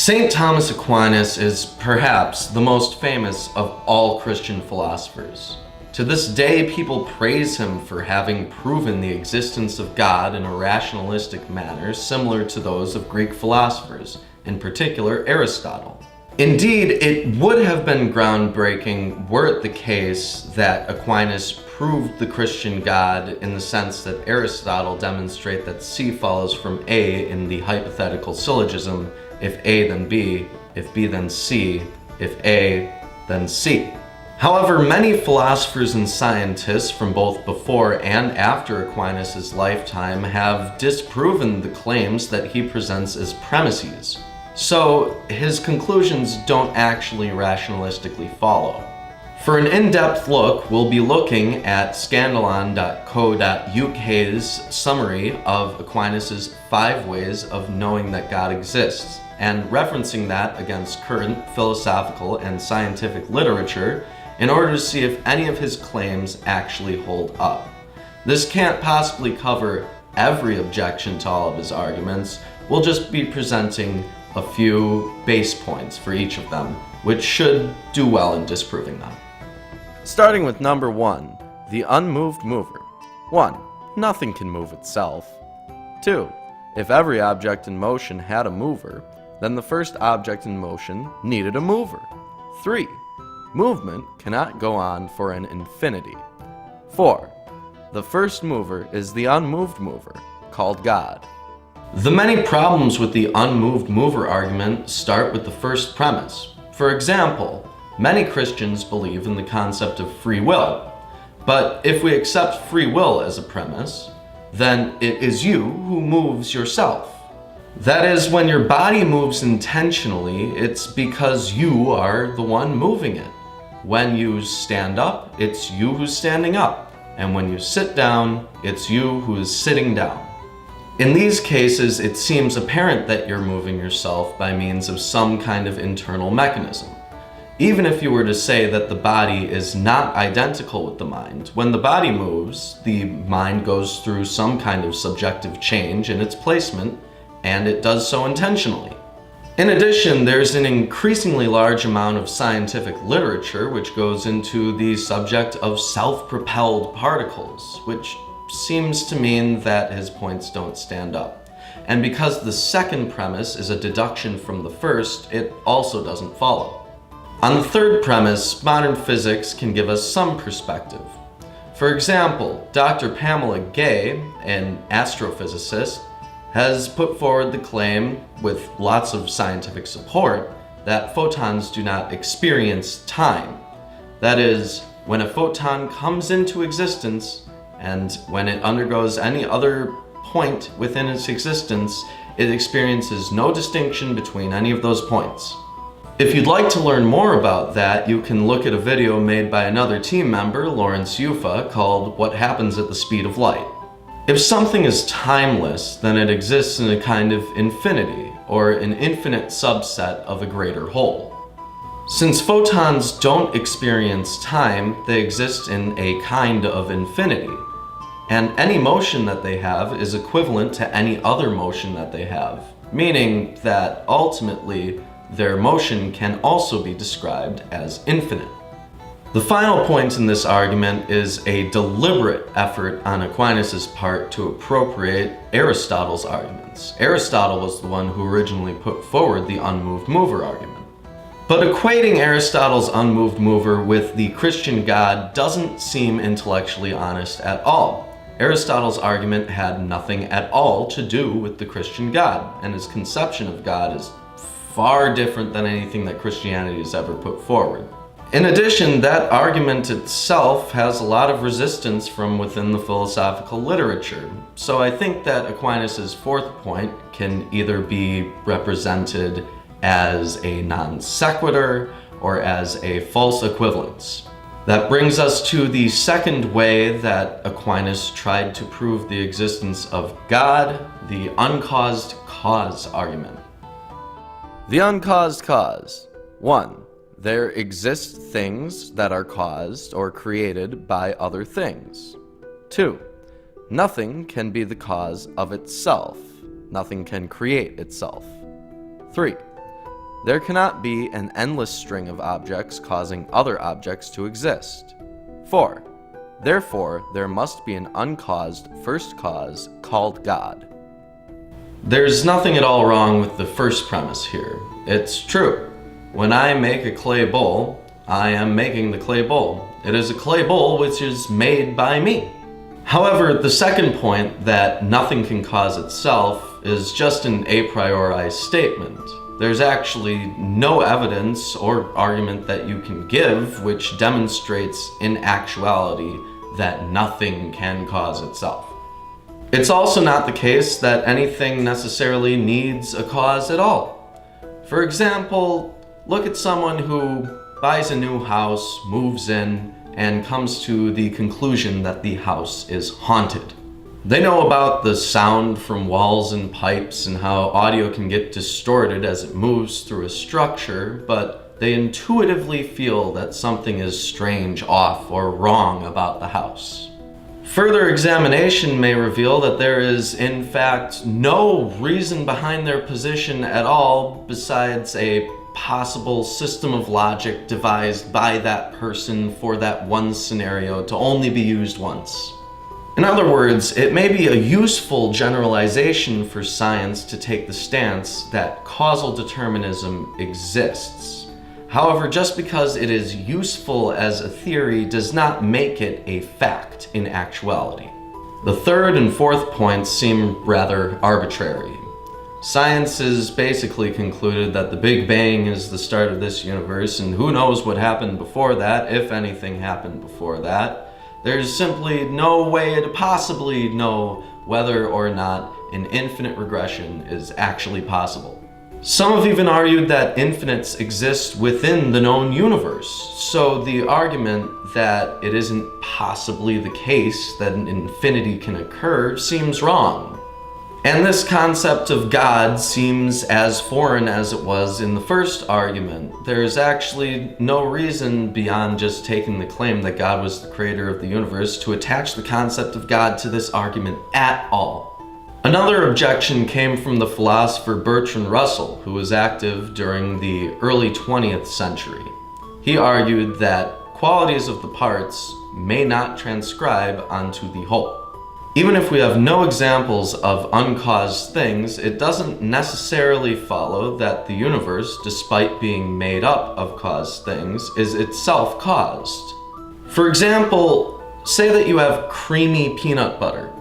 St. Thomas Aquinas is perhaps the most famous of all Christian philosophers. To this day, people praise him for having proven the existence of God in a rationalistic manner similar to those of Greek philosophers, in particular Aristotle. Indeed, it would have been groundbreaking were it the case that Aquinas proved the Christian God in the sense that Aristotle demonstrated that C follows from A in the hypothetical syllogism, if A then B, if B then C, if A then C. However, many philosophers and scientists from both before and after Aquinas' lifetime have disproven the claims that he presents as premises. So his conclusions don't actually rationalistically follow. For an in-depth look, we'll be looking at scandalon.co.uk's summary of Aquinas' 5 ways of knowing that God exists, and referencing that against current philosophical and scientific literature in order to see if any of his claims actually hold up. This can't possibly cover every objection to all of his arguments. We'll just be presenting a few base points for each of them, which should do well in disproving them. Starting with number 1, the unmoved mover. 1. Nothing can move itself. 2. If every object in motion had a mover, then the first object in motion needed a mover. 3. Movement cannot go on for an infinity. 4. The first mover is the unmoved mover, called God. The many problems with the unmoved mover argument start with the first premise. For example, many Christians believe in the concept of free will. But if we accept free will as a premise, then it is you who moves yourself. That is, when your body moves intentionally, it's because you are the one moving it. When you stand up, it's you who's standing up. And when you sit down, it's you who is sitting down. In these cases, it seems apparent that you're moving yourself by means of some kind of internal mechanism. Even if you were to say that the body is not identical with the mind, when the body moves, the mind goes through some kind of subjective change in its placement, and it does so intentionally. In addition, there's an increasingly large amount of scientific literature which goes into the subject of self-propelled particles, which seems to mean that his points don't stand up. And because the second premise is a deduction from the first, it also doesn't follow. On the third premise, modern physics can give us some perspective. For example, Dr. Pamela Gay, an astrophysicist, has put forward the claim, with lots of scientific support, that photons do not experience time. That is, when a photon comes into existence, and when it undergoes any other point within its existence, it experiences no distinction between any of those points. If you'd like to learn more about that, you can look at a video made by another team member, Lawrence Yufa, called What Happens at the Speed of Light. If something is timeless, then it exists in a kind of infinity, or an infinite subset of a greater whole. Since photons don't experience time, they exist in a kind of infinity, and any motion that they have is equivalent to any other motion that they have, meaning that ultimately their motion can also be described as infinite. The final point in this argument is a deliberate effort on Aquinas' part to appropriate Aristotle's arguments. Aristotle was the one who originally put forward the unmoved mover argument. But equating Aristotle's unmoved mover with the Christian God doesn't seem intellectually honest at all. Aristotle's argument had nothing at all to do with the Christian God, and his conception of God is far different than anything that Christianity has ever put forward. In addition, that argument itself has a lot of resistance from within the philosophical literature. So I think that Aquinas' fourth point can either be represented as a non sequitur or as a false equivalence. That brings us to the second way that Aquinas tried to prove the existence of God, the uncaused cause argument. The uncaused cause. 1. There exist things that are caused or created by other things. 2. Nothing can be the cause of itself. Nothing can create itself. 3. There cannot be an endless string of objects causing other objects to exist. 4. Therefore, there must be an uncaused first cause called God. There's nothing at all wrong with the first premise here. It's true. When I make a clay bowl, I am making the clay bowl. It is a clay bowl which is made by me. However, the second point, that nothing can cause itself, is just an a priori statement. There's actually no evidence or argument that you can give which demonstrates in actuality that nothing can cause itself. It's also not the case that anything necessarily needs a cause at all. For example, look at someone who buys a new house, moves in, and comes to the conclusion that the house is haunted. They know about the sound from walls and pipes and how audio can get distorted as it moves through a structure, but they intuitively feel that something is strange, off, or wrong about the house. Further examination may reveal that there is, in fact, no reason behind their position at all besides a possible system of logic devised by that person for that one scenario to only be used once. In other words, it may be a useful generalization for science to take the stance that causal determinism exists. However, just because it is useful as a theory does not make it a fact in actuality. The third and fourth points seem rather arbitrary. Science has basically concluded that the Big Bang is the start of this universe, and who knows what happened before that, if anything happened before that. There's simply no way to possibly know whether or not an infinite regression is actually possible. Some have even argued that infinites exist within the known universe, so the argument that it isn't possibly the case that an infinity can occur seems wrong. And this concept of God seems as foreign as it was in the first argument. There's actually no reason beyond just taking the claim that God was the creator of the universe to attach the concept of God to this argument at all. Another objection came from the philosopher Bertrand Russell, who was active during the early 20th century. He argued that qualities of the parts may not transcribe onto the whole. Even if we have no examples of uncaused things, it doesn't necessarily follow that the universe, despite being made up of caused things, is itself caused. For example, say that you have creamy peanut butter.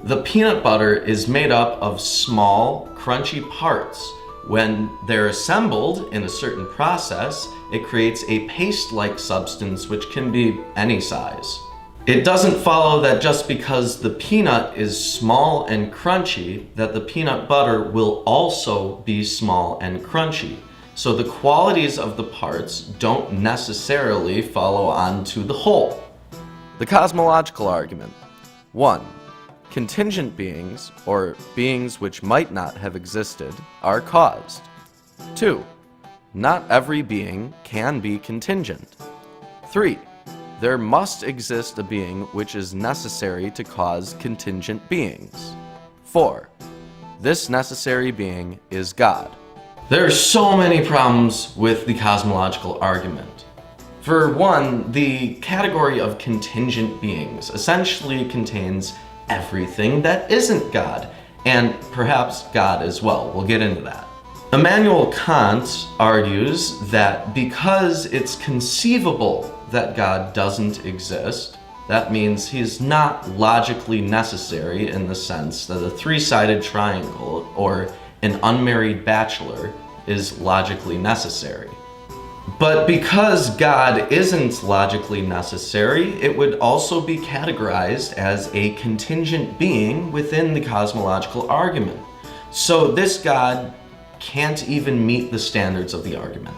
The peanut butter is made up of small, crunchy parts. When they're assembled in a certain process, it creates a paste-like substance which can be any size. It doesn't follow that just because the peanut is small and crunchy, that the peanut butter will also be small and crunchy. So the qualities of the parts don't necessarily follow onto the whole. The cosmological argument. 1. Contingent beings, or beings which might not have existed, are caused. 2. Not every being can be contingent. 3. There must exist a being which is necessary to cause contingent beings. 4. This necessary being is God. There are so many problems with the cosmological argument. For one, the category of contingent beings essentially contains everything that isn't God, and perhaps God as well. We'll get into that. Immanuel Kant argues that because it's conceivable that God doesn't exist, that means he's not logically necessary in the sense that a three-sided triangle or an unmarried bachelor is logically necessary. But because God isn't logically necessary, it would also be categorized as a contingent being within the cosmological argument. So this God can't even meet the standards of the argument.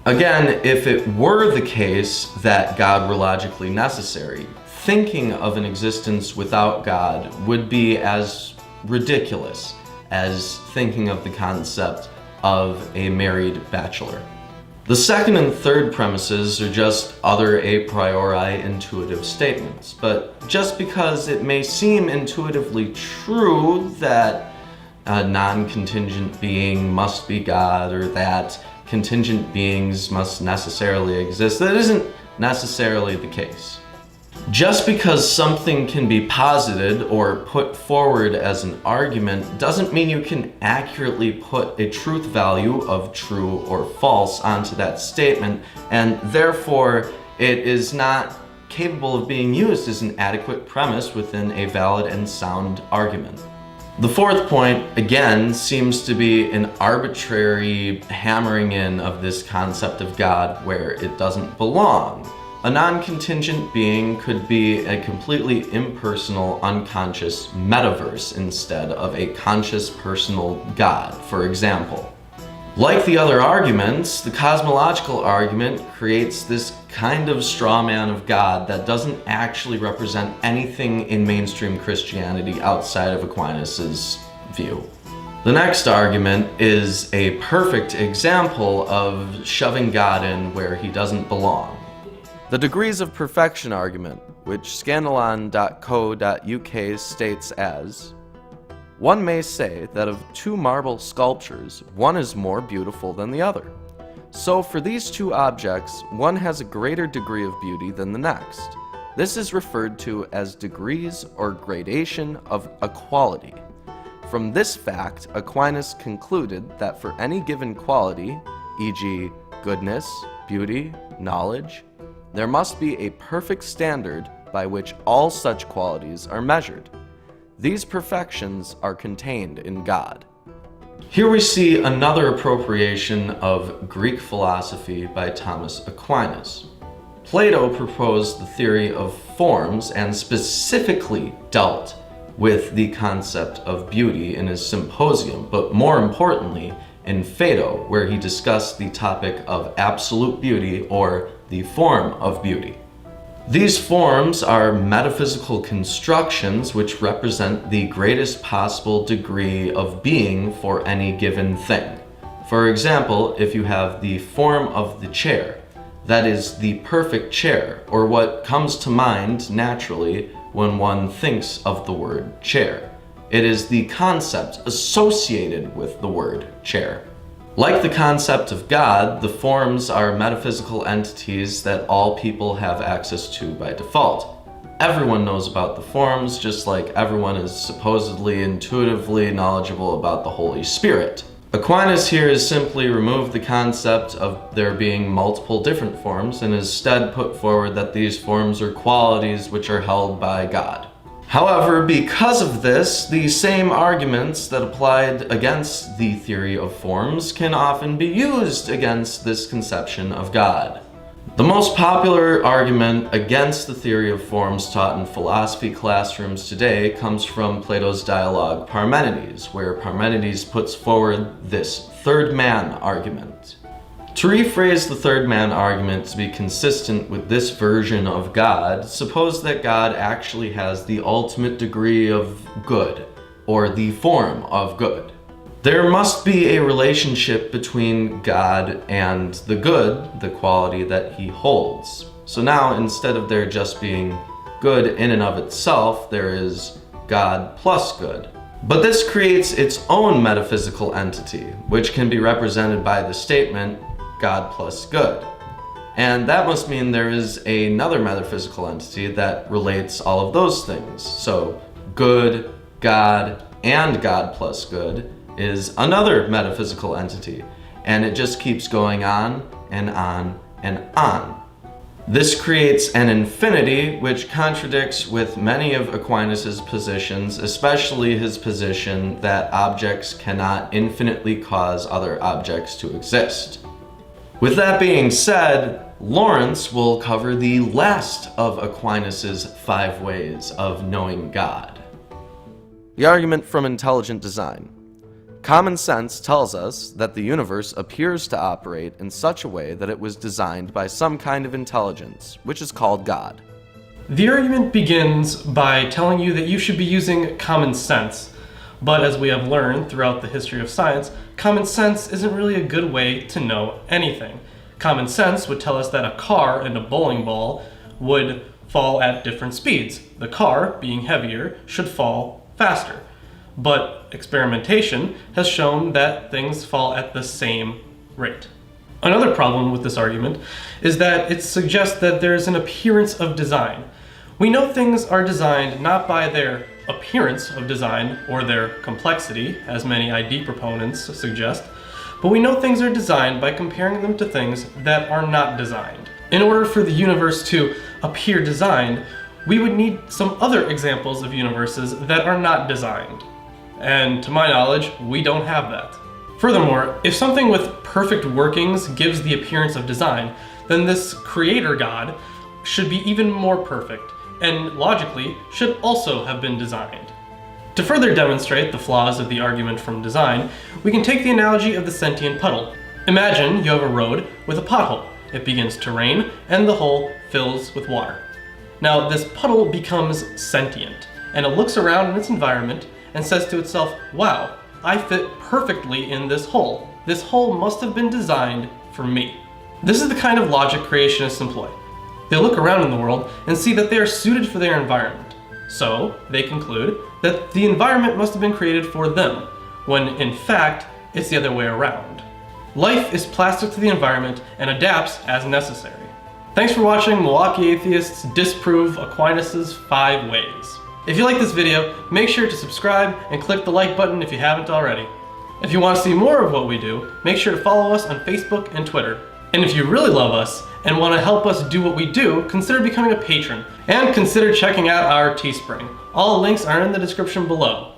Again, if it were the case that God were logically necessary, thinking of an existence without God would be as ridiculous as thinking of the concept of a married bachelor. The second and third premises are just other a priori intuitive statements, but just because it may seem intuitively true that a non-contingent being must be God, or that contingent beings must necessarily exist. That isn't necessarily the case. Just because something can be posited or put forward as an argument doesn't mean you can accurately put a truth value of true or false onto that statement, and therefore it is not capable of being used as an adequate premise within a valid and sound argument. The fourth point, again, seems to be an arbitrary hammering in of this concept of God where it doesn't belong. A non-contingent being could be a completely impersonal, unconscious metaverse instead of a conscious, personal God, for example. Like the other arguments, the cosmological argument creates this kind of straw man of God that doesn't actually represent anything in mainstream Christianity outside of Aquinas' view. The next argument is a perfect example of shoving God in where he doesn't belong. The degrees of perfection argument, which scandalon.co.uk states as, one may say that of two marble sculptures, one is more beautiful than the other. So for these two objects, one has a greater degree of beauty than the next. This is referred to as degrees or gradation of equality. From this fact, Aquinas concluded that for any given quality, e.g., goodness, beauty, knowledge, there must be a perfect standard by which all such qualities are measured. These perfections are contained in God. Here we see another appropriation of Greek philosophy by Thomas Aquinas. Plato proposed the theory of forms and specifically dealt with the concept of beauty in his Symposium, but more importantly, in Phaedo, where he discussed the topic of absolute beauty or the form of beauty. These forms are metaphysical constructions which represent the greatest possible degree of being for any given thing. For example, if you have the form of the chair, that is the perfect chair, or what comes to mind naturally when one thinks of the word chair. It is the concept associated with the word chair. Like the concept of God, the forms are metaphysical entities that all people have access to by default. Everyone knows about the forms, just like everyone is supposedly intuitively knowledgeable about the Holy Spirit. Aquinas here has simply removed the concept of there being multiple different forms and instead put forward that these forms are qualities which are held by God. However, because of this, the same arguments that applied against the theory of forms can often be used against this conception of God. The most popular argument against the theory of forms taught in philosophy classrooms today comes from Plato's dialogue Parmenides, where Parmenides puts forward this third man argument. To rephrase the third man argument to be consistent with this version of God, suppose that God actually has the ultimate degree of good, or the form of good. There must be a relationship between God and the good, the quality that he holds. So now, instead of there just being good in and of itself, there is God plus good. But this creates its own metaphysical entity, which can be represented by the statement, God plus good. And that must mean there is another metaphysical entity that relates all of those things. So good, God, and God plus good is another metaphysical entity. And it just keeps going on and on and on. This creates an infinity which contradicts with many of Aquinas' positions, especially his position that objects cannot infinitely cause other objects to exist. With that being said, Lawrence will cover the last of Aquinas' 5 ways of knowing God. The argument from intelligent design. Common sense tells us that the universe appears to operate in such a way that it was designed by some kind of intelligence, which is called God. The argument begins by telling you that you should be using common sense. But as we have learned throughout the history of science, common sense isn't really a good way to know anything. Common sense would tell us that a car and a bowling ball would fall at different speeds. The car, being heavier, should fall faster. But experimentation has shown that things fall at the same rate. Another problem with this argument is that it suggests that there's an appearance of design. We know things are designed not by their appearance of design or their complexity, as many ID proponents suggest, but we know things are designed by comparing them to things that are not designed. In order for the universe to appear designed, we would need some other examples of universes that are not designed. And to my knowledge, we don't have that. Furthermore, if something with perfect workings gives the appearance of design, then this creator God should be even more perfect, and logically should also have been designed. To further demonstrate the flaws of the argument from design, we can take the analogy of the sentient puddle. Imagine you have a road with a pothole. It begins to rain, and the hole fills with water. Now, this puddle becomes sentient, and it looks around in its environment and says to itself, wow, I fit perfectly in this hole. This hole must have been designed for me. This is the kind of logic creationists employ. They look around in the world and see that they are suited for their environment. So, they conclude that the environment must have been created for them, when in fact, it's the other way around. Life is plastic to the environment and adapts as necessary. Thanks for watching Milwaukee Atheists Disprove Aquinas' 5 Ways. If you like this video, make sure to subscribe and click the like button if you haven't already. If you want to see more of what we do, make sure to follow us on Facebook and Twitter. And if you really love us and want to help us do what we do, consider becoming a patron. And consider checking out our Teespring. All links are in the description below.